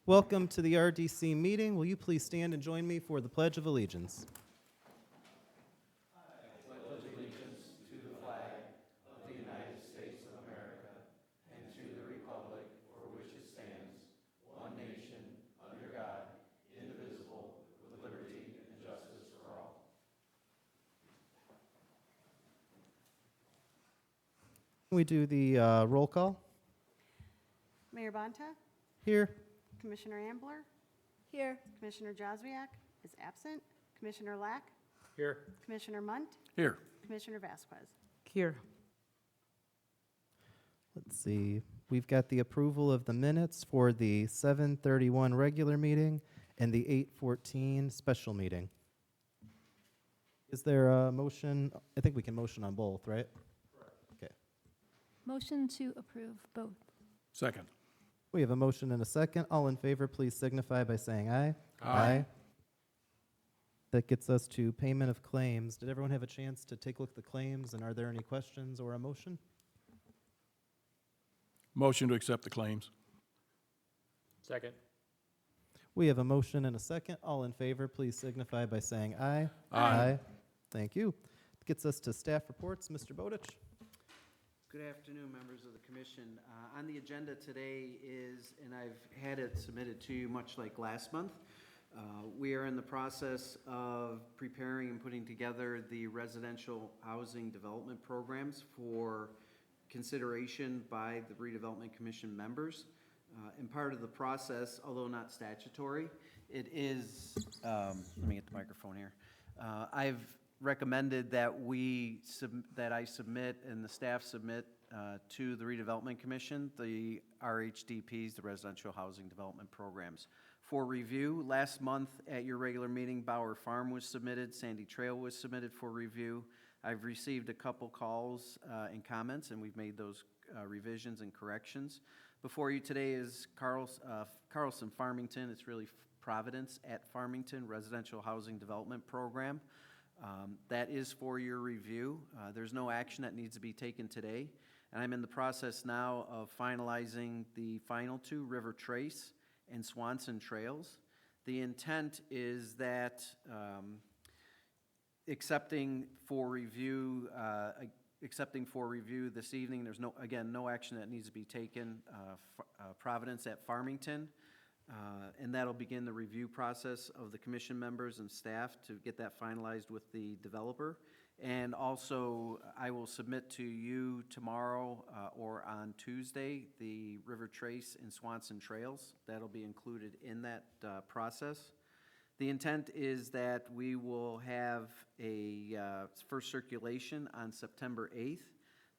Welcome to the RDC meeting. Will you please stand and join me for the Pledge of Allegiance? We do the roll call. Mayor Bonta, Here. Commissioner Ambler, Here. Commissioner Joswiak is absent, Commissioner Lack, Here. Commissioner Munt, Here. Commissioner Vasquez. Here. Let's see. We've got the approval of the minutes for the 7:31 regular meeting and the 8:14 special meeting. Is there a motion? I think we can motion on both, right? Okay. Motion to approve both. Second. We have a motion and a second. All in favor, please signify by saying aye. Aye. That gets us to payment of claims. Did everyone have a chance to take a look at the claims, and are there any questions or a motion? Motion to accept the claims. Second. We have a motion and a second. All in favor, please signify by saying aye. Aye. Thank you. Gets us to staff reports. Mr. Bowditch. Good afternoon, members of the commission. On the agenda today is, and I've had it submitted to you much like last month, we are in the process of preparing and putting together the residential housing development programs for consideration by the Redevelopment Commission members. And part of the process, although not statutory, it is, let me get the microphone here. I've recommended that that I submit and the staff submit to the Redevelopment Commission the RHDPs, the Residential Housing Development Programs, for review. Last month at your regular meeting, Bower Farm was submitted, Sandy Trail was submitted for review. I've received a couple calls and comments, and we've made those revisions and corrections. Before you today is Carlson Farmington. It's really Providence at Farmington Residential Housing Development Program. That is for your review. There's no action that needs to be taken today. And I'm in the process now of finalizing the final two, River Trace and Swanson Trails. The intent is that accepting for review this evening, there's no action that needs to be taken. Providence at Farmington. And that'll begin the review process of the commission members and staff to get that finalized with the developer. And also, I will submit to you tomorrow or on Tuesday the River Trace and Swanson Trails. That'll be included in that process. The intent is that we will have a first circulation on September 8th,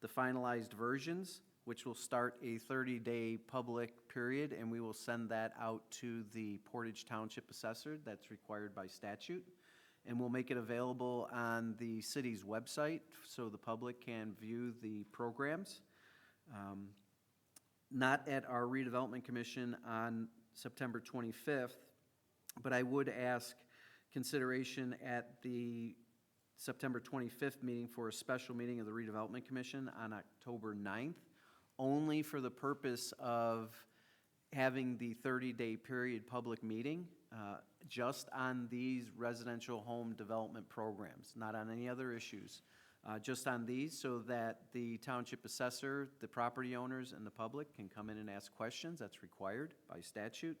the finalized versions, which will start a 30-day public period, and we will send that out to the Portage Township Assessor. That's required by statute. And we'll make it available on the city's website so the public can view the programs. Not at our Redevelopment Commission on September 25th, but I would ask consideration at the September 25th meeting for a special meeting of the Redevelopment Commission on October 9th. Only for the purpose of having the 30-day period public meeting just on these residential home development programs, not on any other issues, just on these, so that the township assessor, the property owners, and the public can come in and ask questions. That's required by statute.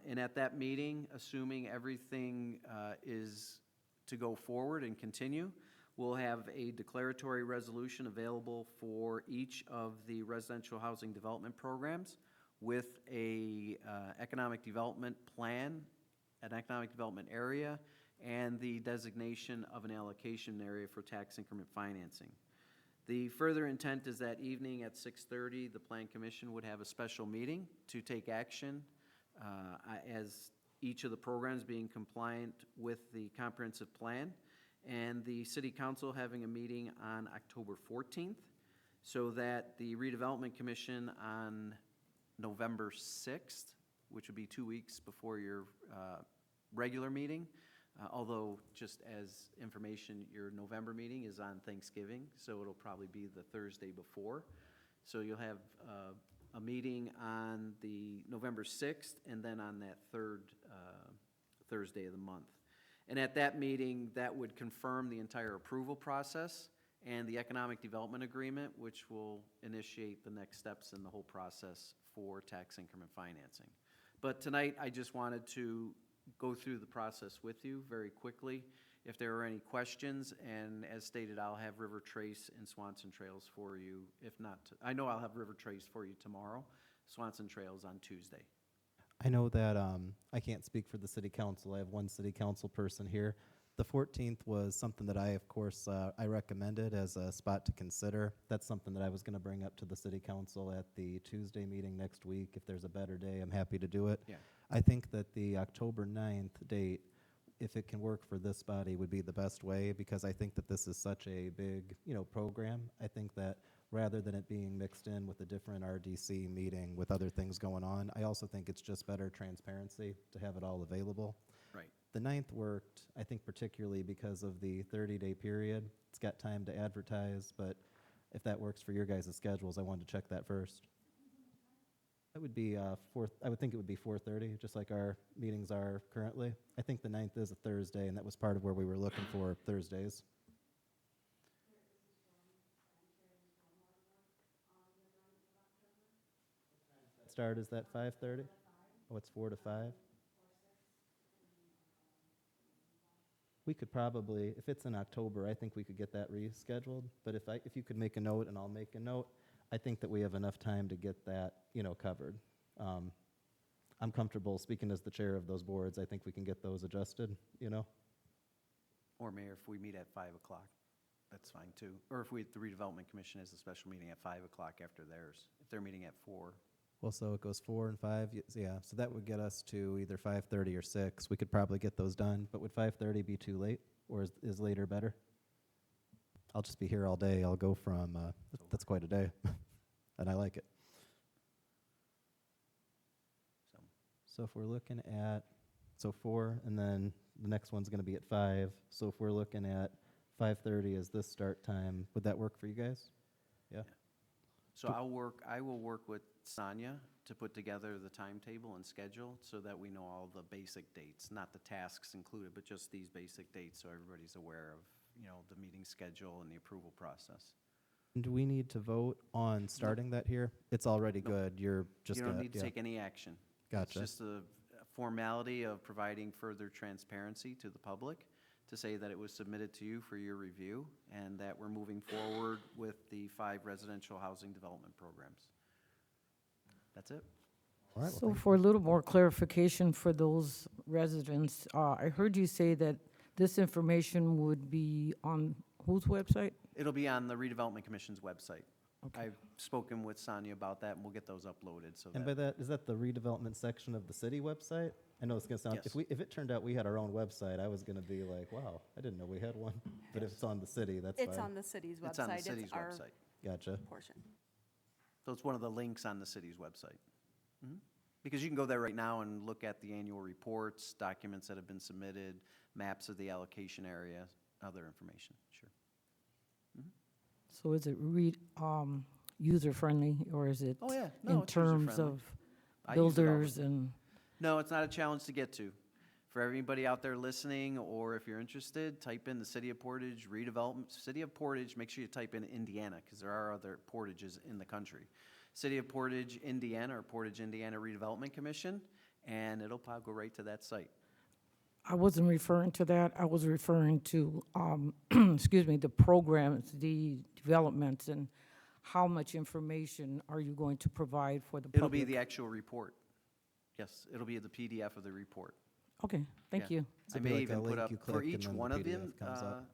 And at that meeting, assuming everything is to go forward and continue, we'll have a declaratory resolution available for each of the residential housing development programs with a economic development plan, an economic development area, and the designation of an allocation area for tax increment financing. The further intent is that evening at 6:30, the Plan Commission would have a special meeting to take action as each of the programs being compliant with the comprehensive plan, and the City Council having a meeting on October 14th, so that the Redevelopment Commission on November 6th, which would be 2 weeks before your regular meeting, although just as information, your November meeting is on Thanksgiving, so it'll probably be the Thursday before. So you'll have a meeting on the November 6th, and then on that third Thursday of the month. And at that meeting, that would confirm the entire approval process and the economic development agreement, which will initiate the next steps in the whole process for tax increment financing. But tonight, I just wanted to go through the process with you very quickly. If there are any questions, and as stated, I'll have River Trace and Swanson Trails for you. If not, I know I'll have River Trace for you tomorrow, Swanson Trails on Tuesday. I know that I can't speak for the city council. I have one city council person here. The 14th was something that I, of course, I recommended as a spot to consider. That's something that I was going to bring up to the city council at the Tuesday meeting next week. If there's a better day, I'm happy to do it. Yeah. I think that the October 9th date, if it can work for this body, would be the best way, because I think that this is such a big, program. I think that rather than it being mixed in with a different RDC meeting with other things going on, I also think it's just better transparency to have it all available. Right. The 9th worked, I think, particularly because of the 30-day period. It's got time to advertise, but if that works for your guys' schedules, I wanted to check that first. It would be I would think it would be 4:30, just like our meetings are currently. I think the 9th is a Thursday, and that was part of where we were looking for Thursdays. Start is that 5:30? Oh, it's 4 to 5? We could probably, if it's in October, I think we could get that rescheduled. But if you could make a note and I'll make a note, I think that we have enough time to get that, covered. I'm comfortable speaking as the chair of those boards. I think we can get those adjusted, Or Mayor, if we meet at 5 o'clock, that's fine too. Or if the Redevelopment Commission has a special meeting at 5 o'clock after theirs, if they're meeting at 4. Well, so it goes 4 and 5, yeah. So that would get us to either 5:30 or 6. We could probably get those done, but would 5:30 be too late, or is later better? I'll just be here all day. I'll go from, that's quite a day, and I like it. So if we're looking at, 4, and then the next one's going to be at 5. So if we're looking at 5:30 as this start time, would that work for you guys? Yeah? So I will work with Sonia to put together the timetable and schedule so that we know all the basic dates, not the tasks included, but just these basic dates so everybody's aware of, the meeting schedule and the approval process. Do we need to vote on starting that here? It's already good. You're just You don't gonna- need to yeah. take any action. Gotcha. It's just a formality of providing further transparency to the public to say that it was submitted to you for your review and that we're moving forward with the 5 residential housing development programs. That's it. All right, well, So thank for a little more clarification for those residents, I heard you say that this information would be on whose website? It'll be on the Redevelopment Commission's website. Okay. I've spoken with Sonia about that, and we'll get those uploaded so And by that, that, is that the redevelopment section of the city website? I know it's gonna sound, Yes. if it turned out we had our own website, I was gonna be like, wow, I didn't know we had one. But if it's on the city, that's fine. It's on the city's website. it's on the city's our website. Gotcha. portion. So it's one of the links on the city's website. Mhm. Because you can go there right now and look at the annual reports, documents that have been submitted, maps of the allocation area, other information, sure. So is it user-friendly, or is it Oh, yeah. No, in it's terms user-friendly. of I use it all the builders and? No, it's not a challenge to get to. For everybody out there listening, or if you're interested, type in the City of Portage redevelopment, City of Portage, make sure you type in Indiana, because there are other Portages in the country. City of Portage, Indiana, or Portage, Indiana Redevelopment Commission, and it'll probably go right to that site. I wasn't referring to that. I was referring to, excuse me, the programs, the developments, and how much information are you going to provide for the public? It'll be the actual report. Yes, it'll be the PDF of the report. Okay, thank Yeah. you. So I it'd be may like a even put link up, you for click and each then the one of PDF them, comes up.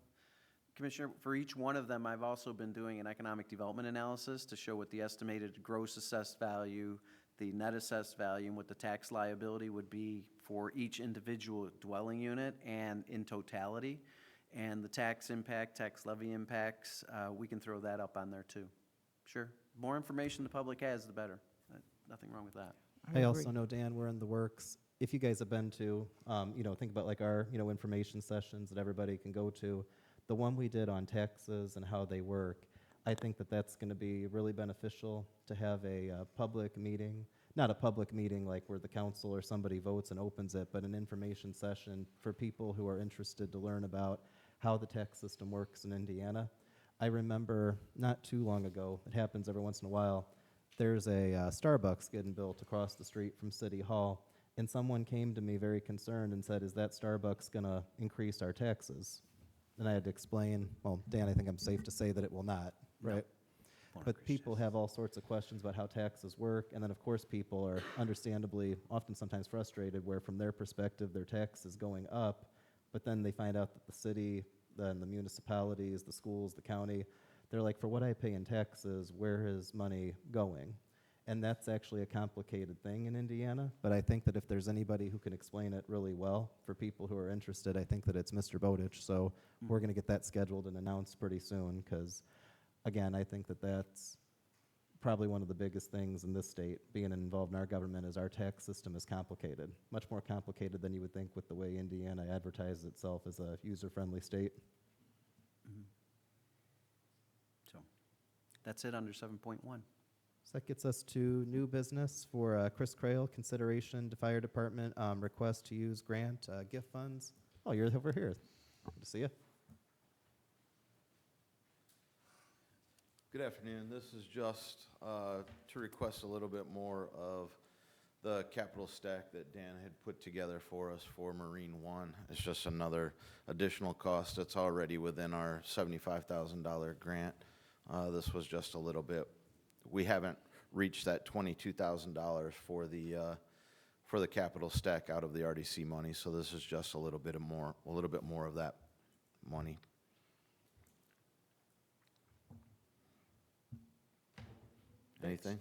Commissioner, for each one of them, I've also been doing an economic development analysis to show what the estimated gross assessed value, the net assessed value, and what the tax liability would be for each individual dwelling unit and in totality. And the tax impact, tax levy impacts, we can throw that up on there too. Sure. More information the public has, the better. Nothing wrong with that. I also agree. know, Dan, we're in the works. If you guys have been to, think about like our, information sessions that everybody can go to. The one we did on taxes and how they work, I think that that's going to be really beneficial to have a public meeting, not a public meeting like where the council or somebody votes and opens it, but an information session for people who are interested to learn about how the tax system works in Indiana. I remember not too long ago, it happens every once in a while, there's a Starbucks getting built across the street from City Hall, and someone came to me very concerned and said, is that Starbucks going to increase our taxes? And I had to explain, well, Dan, I think I'm safe to say that it will not, right? But people have all sorts of questions about how taxes work, and then, of course, people are understandably often sometimes frustrated where, from their perspective, their tax is going up, but then they find out that the city, then the municipalities, the schools, the county, they're like, for what I pay in taxes, where is money going? And that's actually a complicated thing in Indiana, but I think that if there's anybody who can explain it really well for people who are interested, I think that it's Mr. Bowditch. So we're going to get that scheduled and announced pretty soon, because, again, I think that that's probably one of the biggest things in this state, being involved in our government, is our tax system is complicated, much more complicated than you would think with the way Indiana advertises itself as a user-friendly state. So, that's it under 7.1. So that gets us to new business for Chris Crail, consideration to fire department, request to use grant gift funds. Oh, you're over here. Good to see you. Good afternoon. This is just to request a little bit more of the capital stack that Dan had put together for us for Marine One. It's just another additional cost that's already within our $75,000 grant. This was just a little bit. We haven't reached that $22,000 for the capital stack out of the RDC money, so this is just a little bit more of that money. Anything?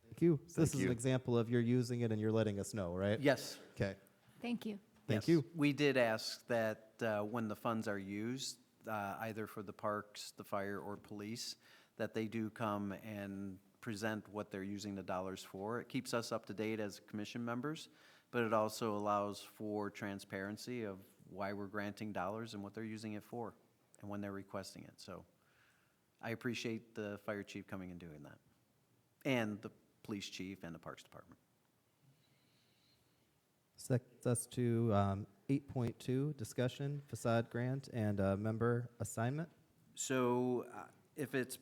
Thank you. So this Thank is an you. example of you're using it and you're letting us know, right? Yes. Okay. Thank you. Thank Yes. you. We did ask that when the funds are used, either for the parks, the fire, or police, that they do come and present what they're using the dollars for. It keeps us up to date as commission members, but it also allows for transparency of why we're granting dollars and what they're using it for, and when they're requesting it. So I appreciate the fire chief coming and doing that, and the police chief and the parks department. So that gets us to 8.2, discussion, facade grant, and member assignment. So if it's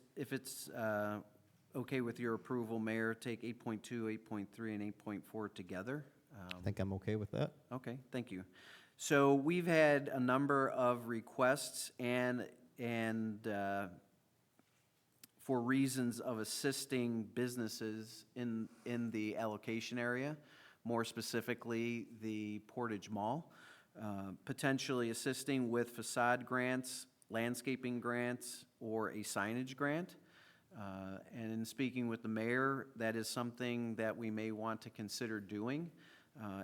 okay with your approval, Mayor, take 8.2, 8.3, and 8.4 together. I think I'm okay with that. Okay, thank you. So we've had a number of requests and for reasons of assisting businesses in the allocation area, more specifically the Portage Mall, potentially assisting with facade grants, landscaping grants, or a signage grant. And in speaking with the mayor, that is something that we may want to consider doing.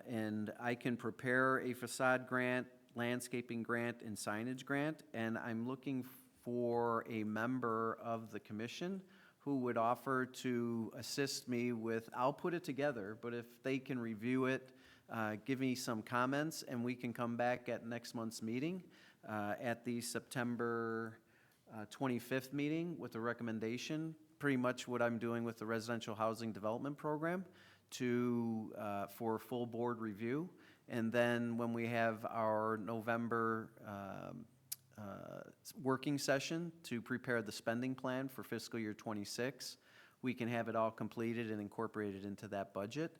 And I can prepare a facade grant, landscaping grant, and signage grant, and I'm looking for a member of the commission who would offer to assist me with, I'll put it together, but if they can review it, give me some comments, and we can come back at next month's meeting, at the September 25th meeting with a recommendation, pretty much what I'm doing with the residential housing development program, for full board review. And then when we have our November working session to prepare the spending plan for fiscal year '26, we can have it all completed and incorporated into that budget.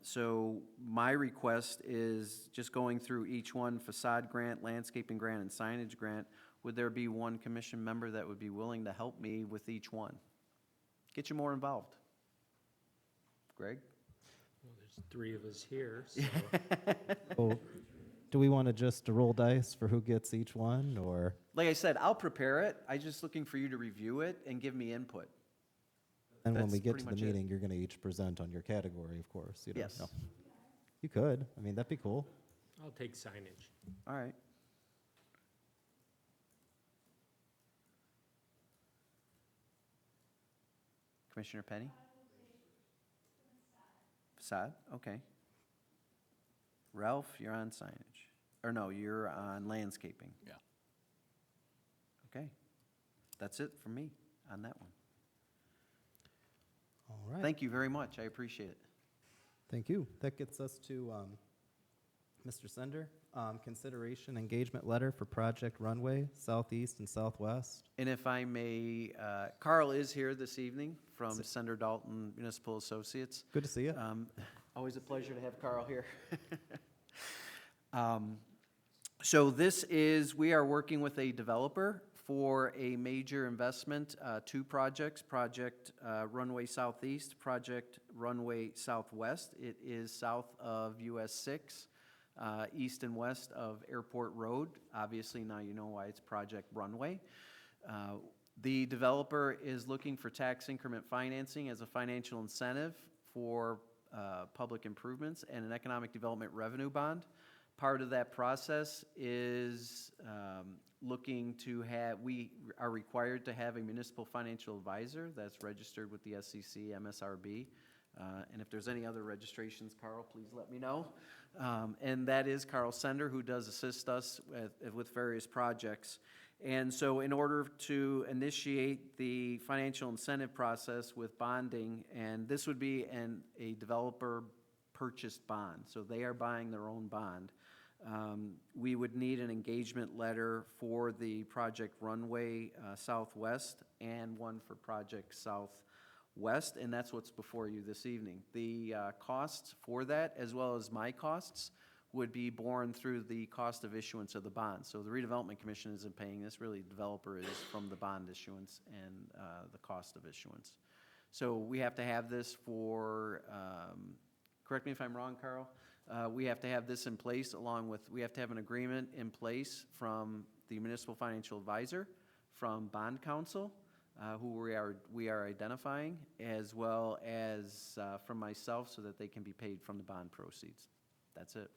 So my request is just going through each one, facade grant, landscaping grant, and signage grant. Would there be one commission member that would be willing to help me with each one? Get you more involved. Greg? Well, there's three of us here, so Oh, do we want to just roll dice for who gets each one, or? Like I said, I'll prepare it. I'm just looking for you to review it and give me input. And when That's we get pretty to the much it. meeting, you're going to each present on your category, of course. You don't Yes. know. You could. I mean, that'd be cool. I'll take signage. All right. Commissioner Penny? Facade, okay. Ralph, you're on signage. Or no, you're on landscaping. Yeah. Okay. That's it for me on that one. All right. Thank you very much. I appreciate it. Thank you. That gets us to Mr. Sender. Consideration engagement letter for Project Runway Southeast and Southwest. And if I may, Carl is here this evening from Sender Dalton Municipal Associates. Good to see you. Always a pleasure to have Carl here. So this is, we are working with a developer for a major investment, two projects, Project Runway Southeast, Project Runway Southwest. It is south of US 6, east and west of Airport Road. Obviously, now you know why it's Project Runway. The developer is looking for tax increment financing as a financial incentive for public improvements and an economic development revenue bond. Part of that process is looking to have, we are required to have a municipal financial advisor that's registered with the SEC, MSRB. And if there's any other registrations, Carl, please let me know. And that is Carl Sender, who does assist us with various projects. And so in order to initiate the financial incentive process with bonding, and this would be a developer purchased bond, so they are buying their own bond. We would need an engagement letter for the Project Runway Southwest and one for Project Southwest, and that's what's before you this evening. The costs for that, as well as my costs, would be borne through the cost of issuance of the bond. So the Redevelopment Commission isn't paying this, really the developer is from the bond issuance and the cost of issuance. So we have to have this for, correct me if I'm wrong, Carl, we have to have this in place along with, we have to have an agreement in place from the municipal financial advisor, from bond counsel, who we are identifying, as well as from myself so that they can be paid from the bond proceeds. That's it.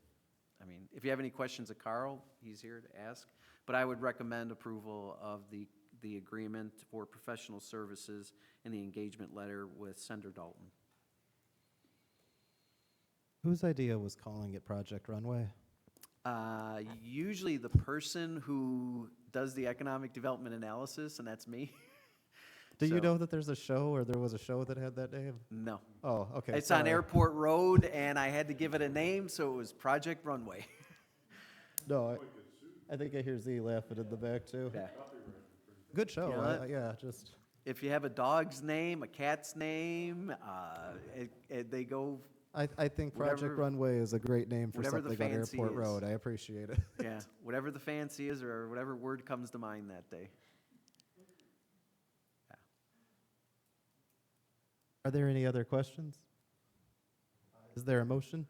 I mean, if you have any questions of Carl, he's here to ask, but I would recommend approval of the agreement for professional services and the engagement letter with Sender Dalton. Whose idea was calling it Project Runway? Usually the person who does the economic development analysis, and that's me. Do you So- know that there's a show, or there was a show that had that name? No. Oh, okay. It's on sorry. Airport Road, and I had to give it a name, so it was Project Runway. No, I think I hear Z laughing in the back too. Yeah. Good show. You know that? Yeah, just If you have a dog's name, a cat's name, they go, I think Project Whatever- Runway is a great name for whatever the something on fancy Airport is. Road. I appreciate it. yeah, whatever the fancy is or whatever word comes to mind that day. Are there any other questions? Is there a motion?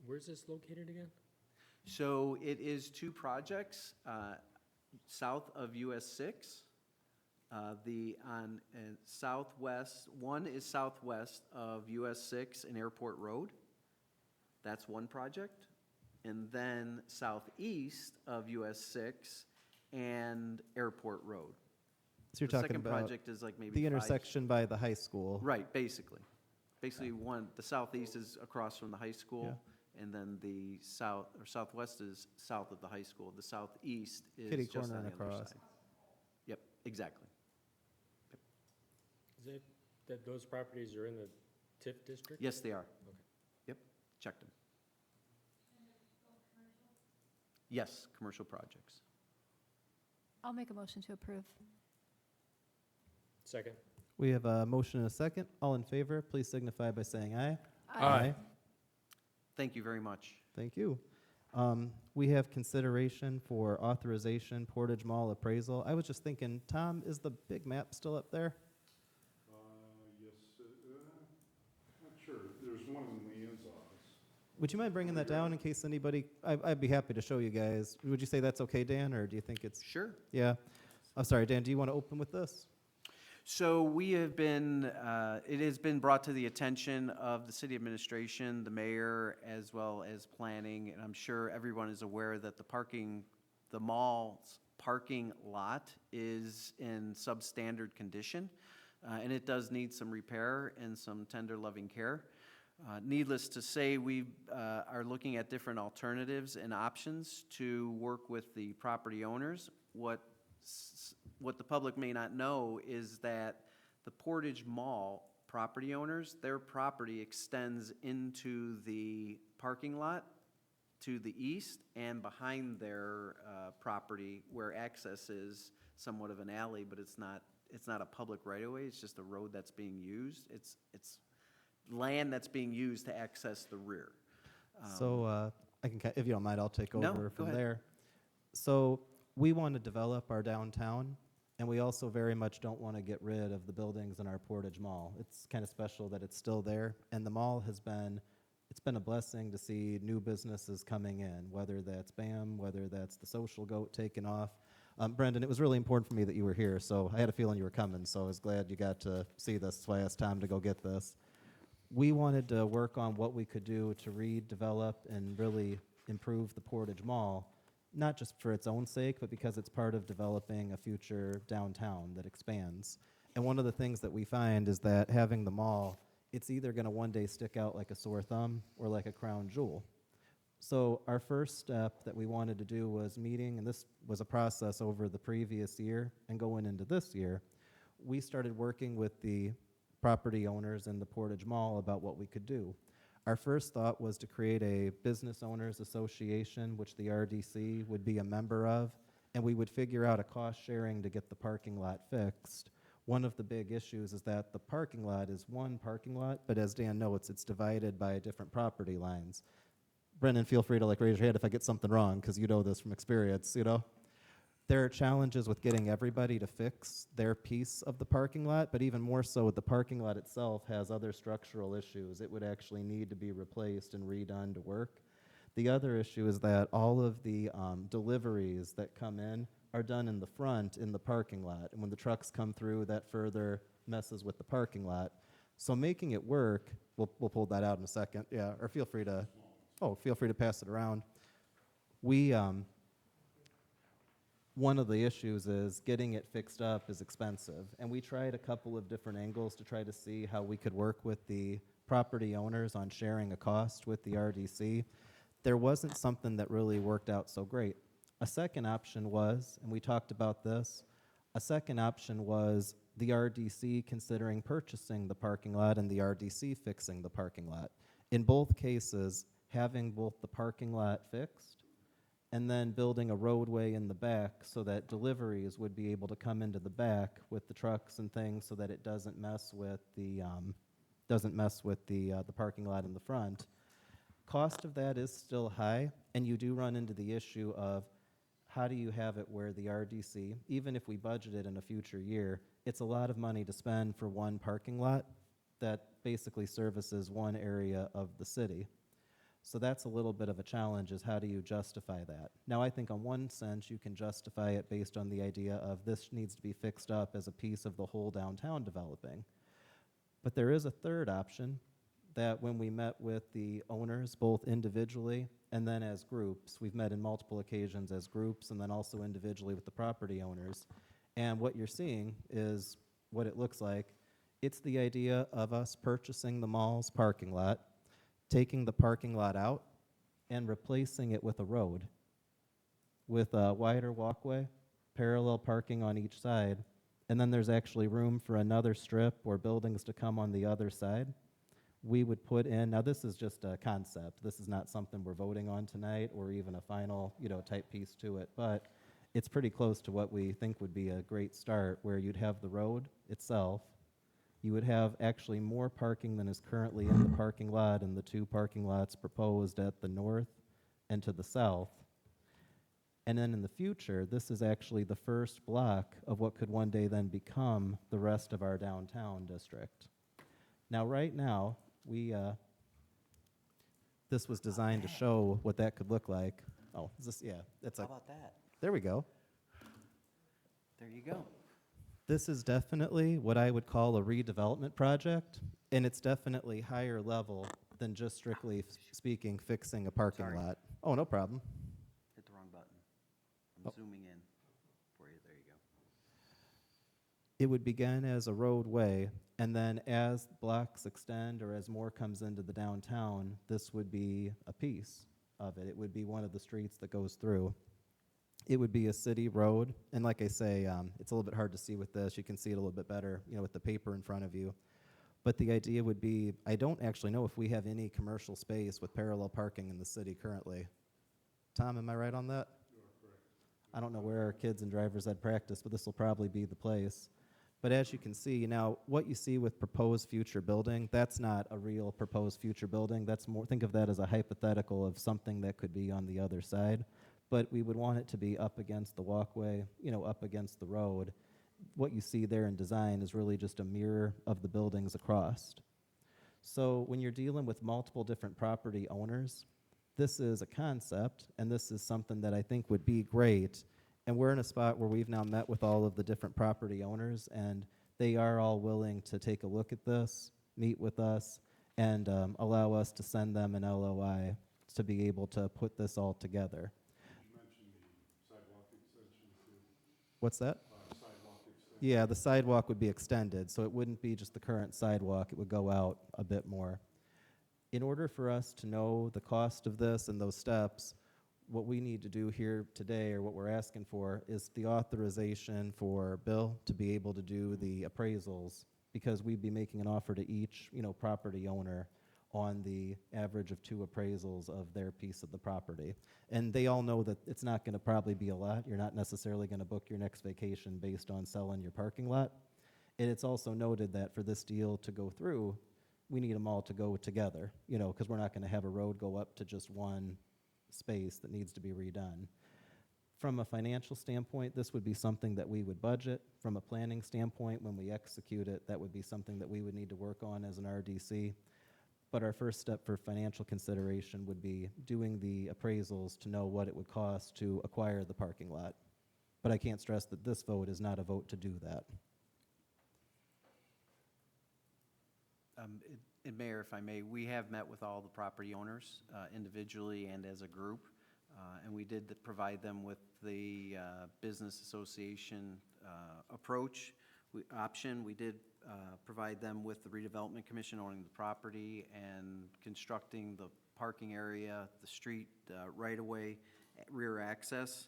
Where's this located again? So it is two projects south of US 6. Southwest, one is southwest of US 6 and Airport Road. That's one project. And then southeast of US 6 and Airport Road. So you're The talking second about project is like maybe the 5 intersection by the high school. Right, basically. Basically, the southeast is across from the high school, and then the southwest is south of the high school. The southeast is Kitty just corner on the and other across. side. Yep, exactly. Is it that those properties are in the TIF district? Yes, they are. Okay. Yep, checked them. Yes, commercial projects. I'll make a motion to approve. Second. We have a motion and a second. All in favor, please signify by saying aye. Aye. Thank you very much. Thank you. We have consideration for authorization Portage Mall appraisal. I was just thinking, Tom, is the big map still up there? Yes, not sure. There's one in Leanne's office. Would you mind bringing that down in case anybody, I'd be happy to show you guys. Would you say that's okay, Dan, or do you think it's? Sure. Yeah. I'm sorry, Dan, do you want to open with this? So we have been, it has been brought to the attention of the city administration, the mayor, as well as planning, and I'm sure everyone is aware that the mall's parking lot is in substandard condition, and it does need some repair and some tender loving care. Needless to say, we are looking at different alternatives and options to work with the property owners. What the public may not know is that the Portage Mall property owners, their property extends into the parking lot to the east and behind their property where access is somewhat of an alley, but it's not a public right-of-way, it's just a road that's being used. It's land that's being used to access the rear. So I can, if you don't mind, I'll take No, over go from ahead. there. So we want to develop our downtown, and we also very much don't want to get rid of the buildings in our Portage Mall. It's kind of special that it's still there, and the mall it's been a blessing to see new businesses coming in, whether that's BAM, whether that's the Social Goat taking off. Brendan, it was really important for me that you were here, so I had a feeling you were coming, so I was glad you got to see this. That's why I asked Tom to go get this. We wanted to work on what we could do to redevelop and really improve the Portage Mall, not just for its own sake, but because it's part of developing a future downtown that expands. And one of the things that we find is that having the mall, it's either going to one day stick out like a sore thumb or like a crown jewel. So our first step that we wanted to do was meeting, and this was a process over the previous year and going into this year. We started working with the property owners in the Portage Mall about what we could do. Our first thought was to create a business owners association, which the RDC would be a member of, and we would figure out a cost sharing to get the parking lot fixed. One of the big issues is that the parking lot is one parking lot, but as Dan notes, it's divided by different property lines. Brendan, feel free to raise your hand if I get something wrong, because you know this from experience, There are challenges with getting everybody to fix their piece of the parking lot, but even more so, the parking lot itself has other structural issues. It would actually need to be replaced and redone to work. The other issue is that all of the deliveries that come in are done in the front in the parking lot. And when the trucks come through, that further messes with the parking lot. So making it work, we'll pull that out in a second, yeah, or feel free to pass it around. One of the issues is getting it fixed up is expensive. And we tried a couple of different angles to try to see how we could work with the property owners on sharing a cost with the RDC. There wasn't something that really worked out so great. A second option was, and we talked about this, a second option was the RDC considering purchasing the parking lot and the RDC fixing the parking lot. In both cases, having both the parking lot fixed and then building a roadway in the back so that deliveries would be able to come into the back with the trucks and things so that it doesn't mess with the parking lot in the front. Cost of that is still high, and you do run into the issue of how do you have it where the RDC, even if we budget it in a future year, it's a lot of money to spend for one parking lot that basically services one area of the city. So that's a little bit of a challenge, is how do you justify that? Now, I think on one sense, you can justify it based on the idea of this needs to be fixed up as a piece of the whole downtown developing. But there is a third option that when we met with the owners, both individually and then as groups, we've met in multiple occasions as groups and then also individually with the property owners. And what you're seeing is what it looks like. It's the idea of us purchasing the mall's parking lot, taking the parking lot out and replacing it with a road with a wider walkway, parallel parking on each side, and then there's actually room for another strip or buildings to come on the other side. We would put in, now this is just a concept, this is not something we're voting on tonight or even a final, type piece to it, but it's pretty close to what we think would be a great start, where you'd have the road itself. You would have actually more parking than is currently in the parking lot and the two parking lots proposed at the north and to the south. And then in the future, this is actually the first block of what could one day then become the rest of our downtown district. Now, right now, this was designed to show what that could look like. Oh, is this, yeah, How about that? there we go. There you go. This is definitely what I would call a redevelopment project, and it's definitely higher level than just strictly speaking fixing a parking Sorry. lot. Oh, no problem. Hit the wrong button. I'm Oh. zooming in for you. There you go. It would begin as a roadway, And then as blocks extend or as more comes into the downtown, this would be a piece of it. It would be one of the streets that goes through. It would be a city road, and like I say, it's a little bit hard to see with this. You can see it a little bit better, with the paper in front of you. But the idea would be, I don't actually know if we have any commercial space with parallel parking in the city currently. Tom, am I right on that? You are correct. I don't know where our kids and drivers ed practice, but this will probably be the place. But as you can see, now, what you see with proposed future building, that's not a real proposed future building. That's more, think of that as a hypothetical of something that could be on the other side. But we would want it to be up against the walkway, up against the road. What you see there in design is really just a mirror of the buildings across. So when you're dealing with multiple different property owners, this is a concept, and this is something that I think would be great. And we're in a spot where we've now met with all of the different property owners, and they are all willing to take a look at this, meet with us, and allow us to send them an LOI to be able to put this all together. You mentioned the sidewalk extension too. What's that? Sidewalk extension. Yeah, the sidewalk would be extended, so it wouldn't be just the current sidewalk, it would go out a bit more. In order for us to know the cost of this and those steps, what we need to do here today, or what we're asking for, is the authorization for Bill to be able to do the appraisals, because we'd be making an offer to each, property owner on the average of 2 appraisals of their piece of the property. And they all know that it's not going to probably be a lot. You're not necessarily going to book your next vacation based on selling your parking lot. And it's also noted that for this deal to go through, we need them all to go together, because we're not going to have a road go up to just one space that needs to be redone. From a financial standpoint, this would be something that we would budget. From a planning standpoint, when we execute it, that would be something that we would need to work on as an RDC. But our first step for financial consideration would be doing the appraisals to know what it would cost to acquire the parking lot. But I can't stress that this vote is not a vote to do that. And Mayor, if I may, we have met with all the property owners individually and as a group, and we did provide them with the business association approach option. We did provide them with the Redevelopment Commission owning the property and constructing the parking area, the street right-of-way, rear access.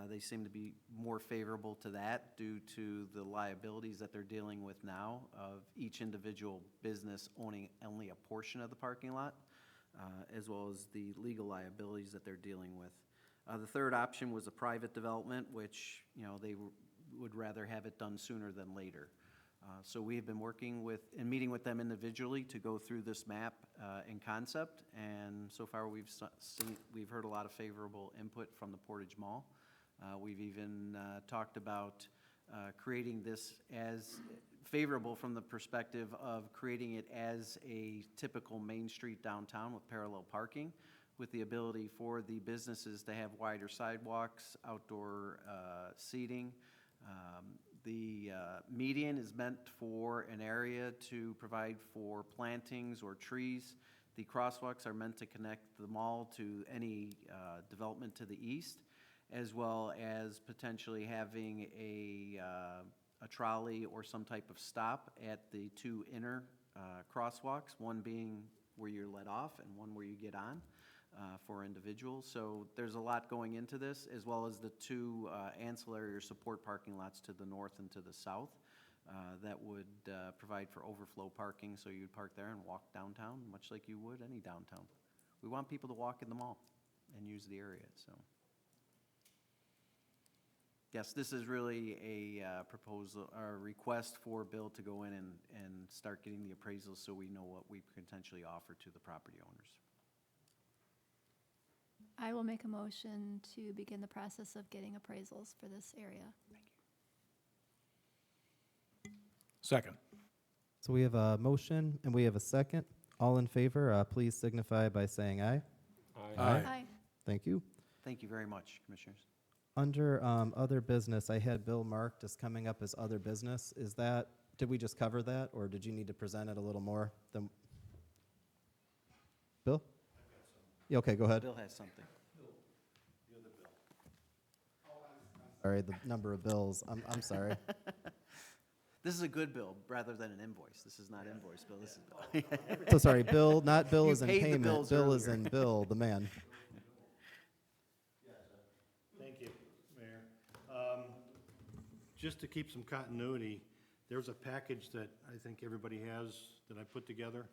They seem to be more favorable to that due to the liabilities that they're dealing with now of each individual business owning only a portion of the parking lot, as well as the legal liabilities that they're dealing with. The third option was a private development, which they would rather have it done sooner than later. So we have been working with and meeting with them individually to go through this map and concept, and so far we've heard a lot of favorable input from the Portage Mall. We've even talked about creating this as favorable from the perspective of creating it as a typical Main Street downtown with parallel parking, with the ability for the businesses to have wider sidewalks, outdoor seating. The median is meant for an area to provide for plantings or trees. The crosswalks are meant to connect the mall to any development to the east, as well as potentially having a trolley or some type of stop at the 2 inner crosswalks, one being where you're let off and one where you get on for individuals. So there's a lot going into this, as well as the 2 ancillary or support parking lots to the north and to the south that would provide for overflow parking, so you'd park there and walk downtown, much like you would any downtown. We want people to walk in the mall and use the area, so. Yes, this is really a proposal, or a request for Bill to go in and start getting the appraisals so we know what we potentially offer to the property owners. I will make a motion to begin the process of getting appraisals for this area. Second. So we have a motion and we have a second. All in favor, please signify by saying aye. Aye. Aye. Thank you. Thank you very much, Commissioners. Under other business, I had Bill marked as coming up as other business. Is that, did we just cover that, or did you need to present it a little more than? Bill? Yeah, okay, go ahead. Bill has something. Sorry, the number of bills. I'm sorry. This is a good bill rather than an invoice. This is not invoice bill, this is bill. So sorry, bill, not bill You as in paid the payment, bills bill as earlier. in Bill, the man. Thank you, Mayor. Just to keep some continuity, there's a package that I think everybody has that I put together.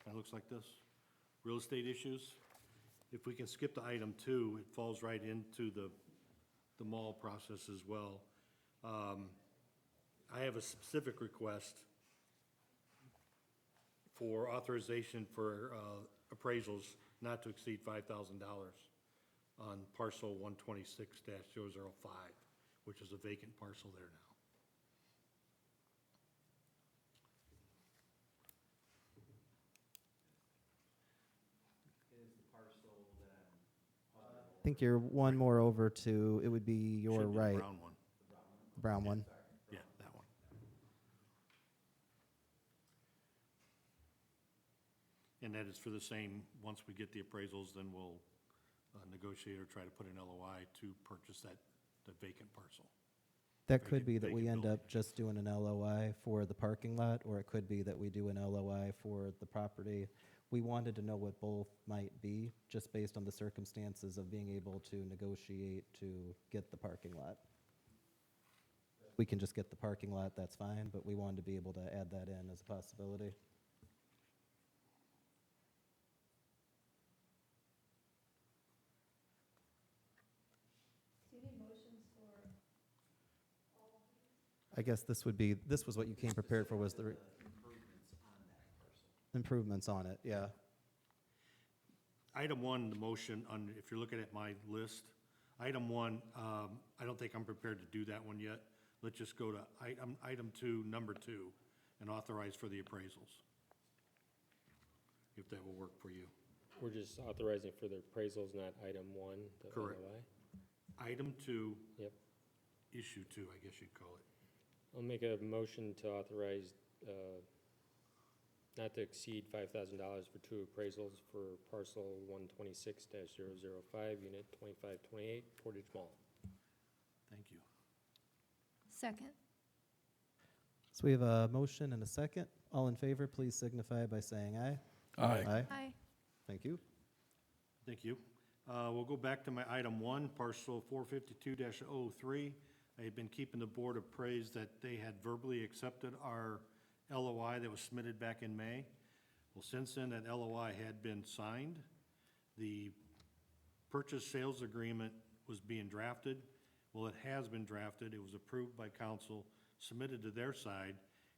It looks like this, real estate issues. If we can skip to item 2, it falls right into the mall process as well. I have a specific request for authorization for appraisals not to exceed $5,000 on parcel 126-005, which is a vacant parcel there now. I think you're one more over to, it would be your Should be the right, brown one. brown one. Yeah, that one. And that is for the same, once we get the appraisals, then we'll negotiate or try to put an LOI to purchase the vacant parcel. That could be that vacant we end building. up just doing an LOI for the parking lot, or it could be that we do an LOI for the property. We wanted to know what both might be, just based on the circumstances of being able to negotiate to get the parking lot. We can just get the parking lot, that's fine, but we wanted to be able to add that in as a possibility. I guess this would be, this was what you came prepared for, was the improvements on it, yeah. Item 1, the motion, if you're looking at my list, item 1, I don't think I'm prepared to do that one yet. Let's just go to item 2, number 2, and authorize for the appraisals, if that will work for you. We're just authorizing for the appraisals, not item 1, the Correct. LOI? Item 2, Yep. issue 2, I guess you'd call it. I'll make a motion to authorize not to exceed $5,000 for 2 appraisals for parcel 126-005, unit 2528, Portage Mall. Thank you. Second. So we have a motion and a second. All in favor, please signify by saying aye. Aye. Aye. Thank you. Thank you. We'll go back to my item 1, parcel 452-03. I had been keeping the board appraised that they had verbally accepted our LOI that was submitted back in May. Well, since then, that LOI had been signed. The purchase sales agreement was being drafted. Well, it has been drafted. It was approved by council, submitted to their side,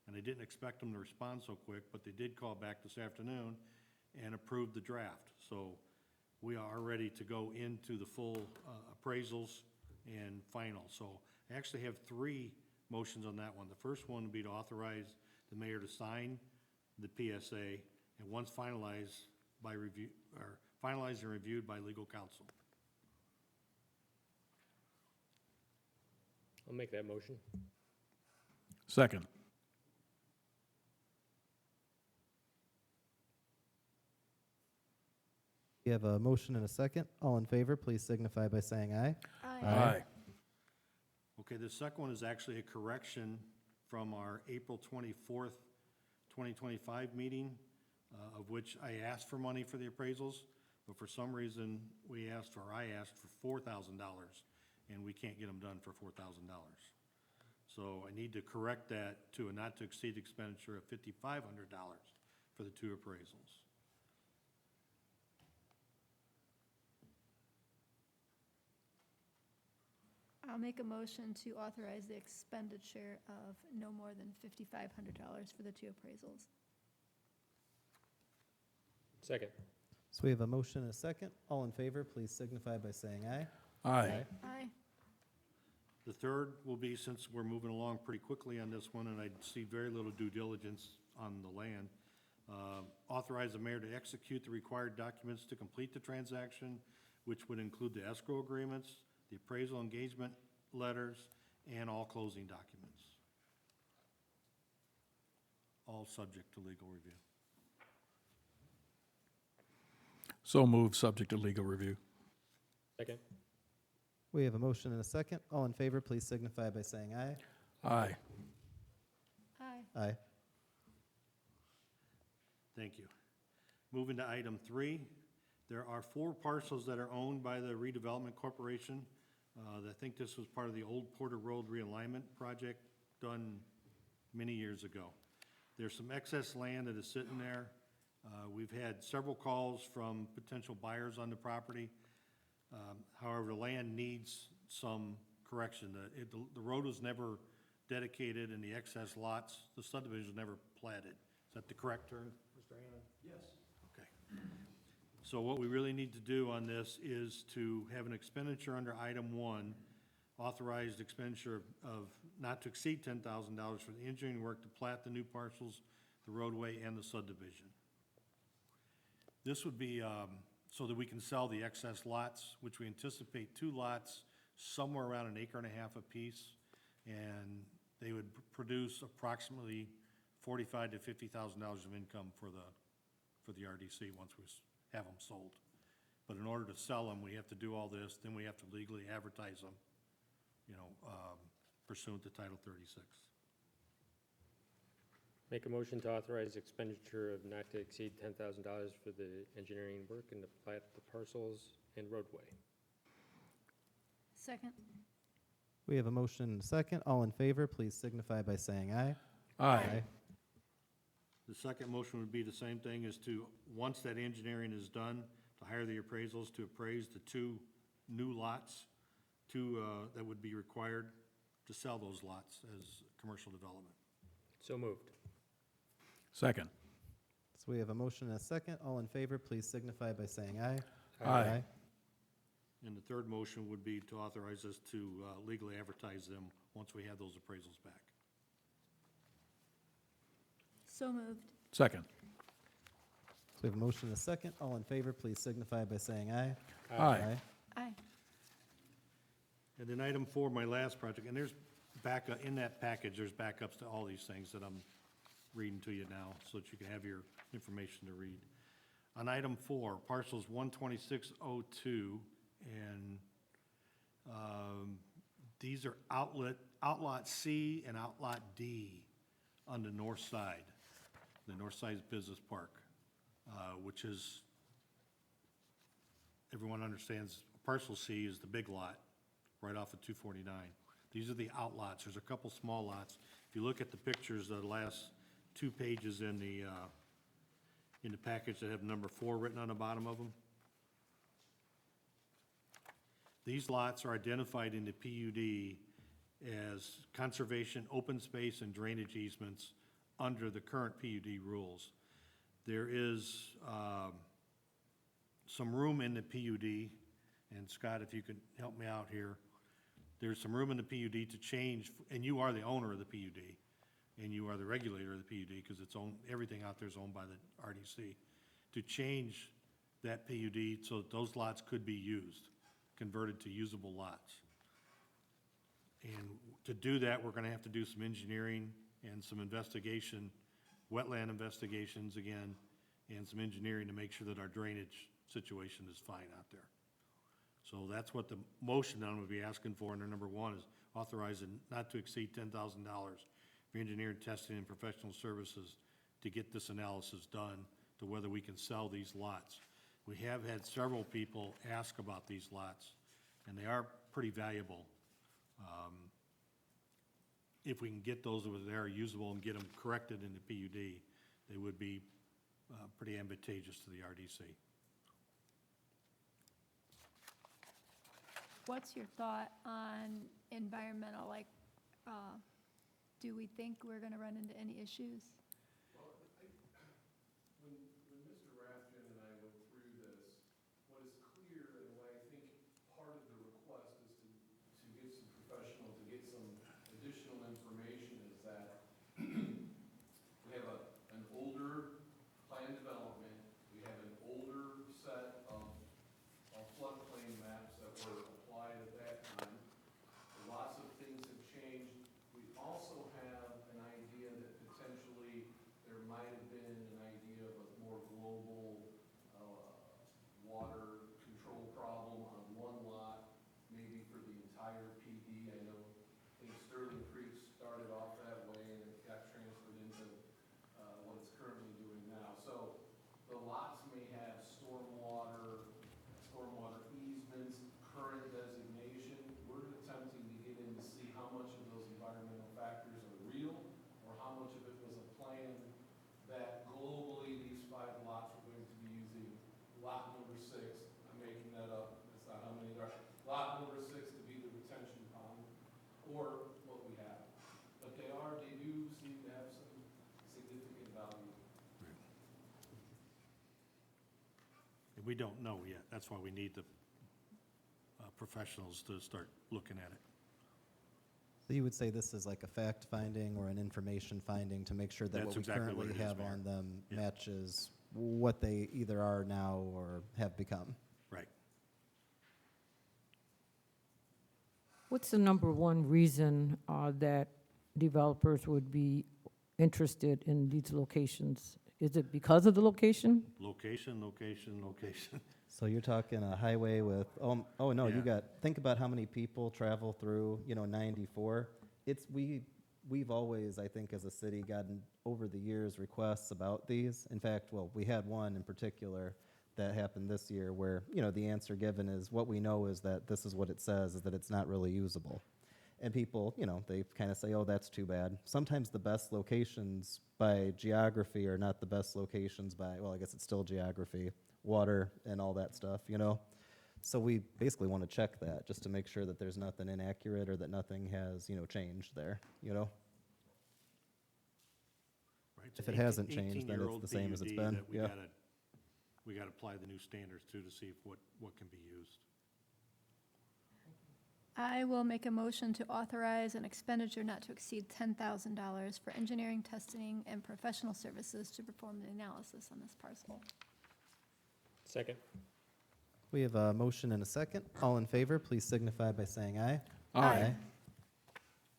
and I didn't expect them to respond so quick, but they did call back this afternoon and approved the draft. So we are ready to go into the full appraisals and final. So I actually have 3 motions on that one. The first one would be to authorize the mayor to sign the PSA, and once finalized by review, or finalized and reviewed by legal counsel. I'll make that motion. Second. We have a motion and a second. All in favor, please signify by saying aye. Aye. Okay, the second one is actually a correction from our April 24th, 2025 meeting, of which I asked for money for the appraisals, but for some reason, I asked for $4,000, and we can't get them done for $4,000. So I need to correct that to a not-to-exceed expenditure of $5,500 for the 2 appraisals. I'll make a motion to authorize the expenditure of no more than $5,500 for the 2 appraisals. Second. So we have a motion and a second. All in favor, please signify by saying aye. Aye. Aye. The third will be, since we're moving along pretty quickly on this one, and I see very little due diligence on the land, authorize the mayor to execute the required documents to complete the transaction, which would include the escrow agreements, the appraisal engagement letters, and all closing documents. All subject to legal review. So moved, subject to legal review. Second. We have a motion and a second. All in favor, please signify by saying aye. Aye. Aye. Aye. Thank you. Moving to item 3, there are 4 parcels that are owned by the Redevelopment Corporation. I think this was part of the old Porter Road realignment project done many years ago. There's some excess land that is sitting there. We've had several calls from potential buyers on the property. However, the land needs some correction. The road was never dedicated and the excess lots, the subdivision was never platted. Is that the correct term, Mr. Hannon? Yes. Okay. So what we really need to do on this is to have an expenditure under item 1, authorized expenditure of not to exceed $10,000 for the engineering work to plat the new parcels, the roadway, and the subdivision. This would be so that we can sell the excess lots, which we anticipate 2 lots, somewhere around 1.5 acres apiece, and they would produce approximately $45,000 to $50,000 of income for the RDC once we have them sold. But in order to sell them, we have to do all this, then we have to legally advertise them, pursuant to Title 36. Make a motion to authorize expenditure of not to exceed $10,000 for the engineering work and to plat the parcels and roadway. Second. We have a motion and a second. All in favor, please signify by saying aye. Aye. The second motion would be the same thing as to, once that engineering is done, to hire the appraisals to appraise the 2 new lots, that would be required to sell those lots as commercial development. So moved. Second. So we have a motion and a second. All in favor, please signify by saying aye. Aye. And the third motion would be to authorize us to legally advertise them once we have those appraisals back. So moved. Second. So we have a motion and a second. All in favor, please signify by saying aye. Aye. Aye. And then item 4, my last project, and there's backup, in that package, there's backups to all these things that I'm reading to you now, so that you can have your information to read. On item 4, parcels 12602, and these are outlot C and outlot D on the north side business park, which is, everyone understands, parcel C is the big lot, right off of 249. These are the outlots. There's a couple small lots. If you look at the pictures, the last 2 pages in the package that have number 4 written on the bottom of them, these lots are identified in the PUD as conservation, open space, and drainage easements under the current PUD rules. There is some room in the PUD, and Scott, if you could help me out here, there's some room in the PUD to change, and you are the owner of the PUD, and you are the regulator of the PUD, because it's owned, everything out there is owned by the RDC, to change that PUD so that those lots could be used, converted to usable lots. And to do that, we're gonna have to do some engineering and some investigation, wetland investigations again, and some engineering to make sure that our drainage situation is fine out there. So that's what the motion that I'm gonna be asking for under number 1 is authorizing not to exceed $10,000 for engineering, testing, and professional services to get this analysis done to whether we can sell these lots. We have had several people ask about these lots, and they are pretty valuable. If we can get those that are usable and get them corrected in the PUD, they would be pretty advantageous to the RDC. What's your thought on environmental, do we think we're gonna run into any issues? When Mr. Rathjen and I went through this, what is clear and what I think part of the request is to get some professional, to get some additional information is that we have an older plan development, we have an older set of floodplain maps that were applied at that time. Lots of things have changed. We also have an idea that potentially lot number 6, I'm making that up, that's not how many there are, lot number 6 to be the retention pond, or what we have. But they do seem to have some significant value. And we don't know yet. That's why we need the professionals to start looking at it. So you would say this is like a fact finding or an information finding to make sure that That's what we exactly what currently it is, have Mayor. on them Yeah. matches what they either are now or have become? Right. What's the number one reason that developers would be interested in these locations? Is it because of the location? Location, location, location. So you're talking a highway with, oh no, you Yeah. think about how many people travel through, 94. We've always, I think, as a city, gotten over the years requests about these. In fact, well, we had one in particular that happened this year where, the answer given is, what we know is that this is what it says, is that it's not really usable. And people, they kind of say, oh, that's too bad. Sometimes the best locations by geography are not the best locations by, well, I guess it's still geography, water and all that stuff, So we basically want to check that just to make sure that there's nothing inaccurate or that nothing has, changed there, Right, it's If an it hasn't 18 changed, then it's 18-year-old the same as it's PUD been, that we yeah. gotta apply the new standards to see what can be used. I will make a motion to authorize an expenditure not to exceed $10,000 for engineering, testing, and professional services to perform the analysis on this parcel. Second. We have a motion and a second. All in favor, please signify by saying aye. Aye.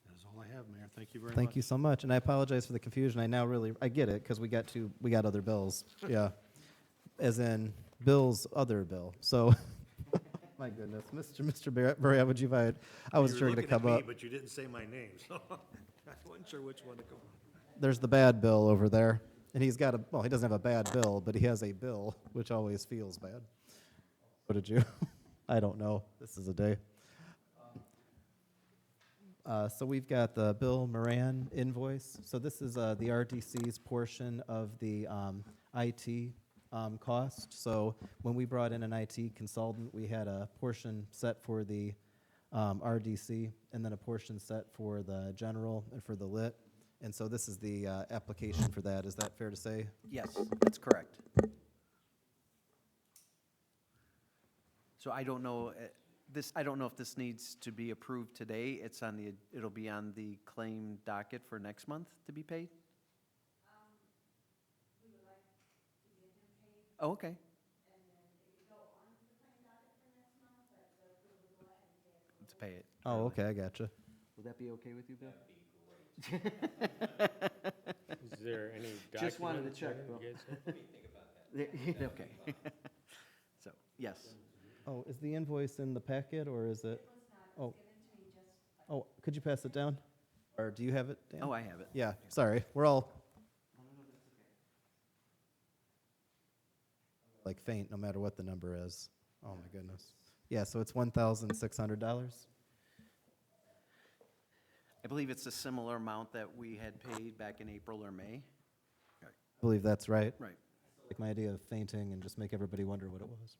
That is all I have, Mayor. Thank you very much. Thank you so much, and I apologize for the confusion. I get it, because we got other bills, yeah. As in, Bill's other bill, so, my goodness. Mr. Berea, would you mind? I wasn't sure You you're were going to looking come at up. me, but you didn't say my name, so I wasn't sure which one to go. There's the bad bill over there, and he doesn't have a bad bill, but he has a bill, which always feels bad. What did you? I don't know. This is a day. So we've got the Bill Moran invoice. So this is the RDC's portion of the IT cost. So when we brought in an IT consultant, we had a portion set for the RDC and then a portion set for the general and for the lit. And so this is the application for that. Is that fair to say? Yes, that's correct. So I don't know, I don't know if this needs to be approved today. It'll be on the claim docket for next month to be paid? We would like to get him paid. Oh, okay. And then it could go on the claim docket for next month, but the approval will go ahead and pay it. To pay it. Oh, early. okay, I gotcha. Would that be okay with you, Bill? Is there any document? Just wanted to check, Bill. you guys have? Okay. So, yes. Oh, is the invoice in the packet, or is it? Oh. Oh, could you pass it down? Or do you have it, Dan? Oh, I have it. Yeah, sorry, we're all like faint, no matter what the number is. Oh, my goodness. Yeah, so it's $1,600. I believe it's a similar amount that we had paid back in April or May. I believe that's right. Right. Like my idea of fainting and just make everybody wonder what it was.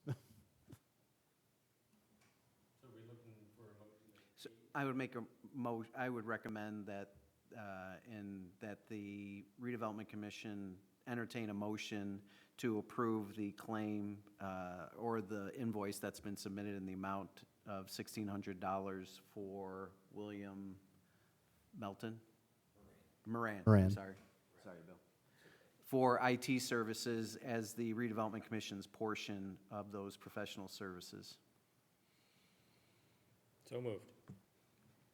So I would make I would recommend that, that the Redevelopment Commission entertain a motion to approve the claim, or the invoice that's been submitted in the amount of $1,600 for William Melton? Moran. Moran. Sorry, Bill. For IT services as the Redevelopment Commission's portion of those professional services. So moved.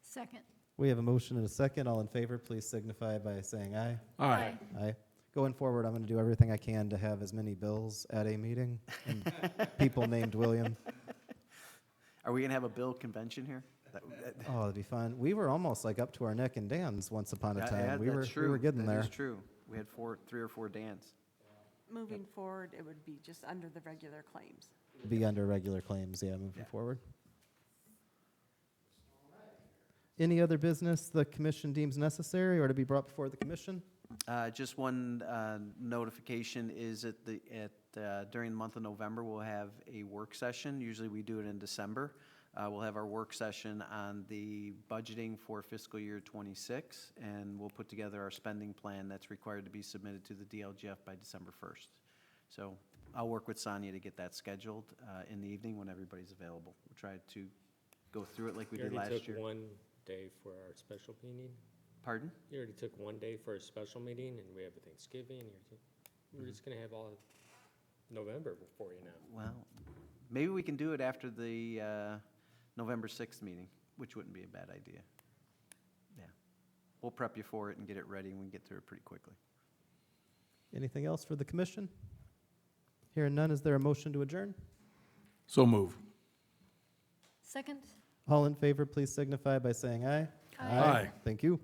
Second. We have a motion and a second. All in favor, please signify by saying aye. Aye. Aye. Going forward, I'm going to do everything I can to have as many bills at a meeting and people named William. Are we going to have a bill convention here? Oh, that'd be fun. We were almost like up to our neck in Dan's once upon a Yeah, time. that's We were getting there. That is true. We had 3 or 4 Dans. Moving forward, it would be just under the regular claims. Be under regular claims, yeah, moving Yeah. forward. Any other business the commission deems necessary or to be brought before the commission? Just one notification is during the month of November, we'll have a work session. Usually we do it in December. We'll have our work session on the budgeting for fiscal year '26, and we'll put together our spending plan that's required to be submitted to the DLGF by December 1st. So I'll work with Sonia to get that scheduled in the evening when everybody's available. We'll try to go through it like we did last You already year. took one day for our special meeting? Pardon? You already took one day for a special meeting, and we have a Thanksgiving, we're just gonna have all of November before you know. Well, maybe we can do it after the November 6th meeting, which wouldn't be a bad idea. Yeah. We'll prep you for it and get it ready, and we can get through it pretty quickly. Anything else for the commission? Hearing none, is there a motion to adjourn? So move. Second? All in favor, please signify by saying aye. Aye. Thank you.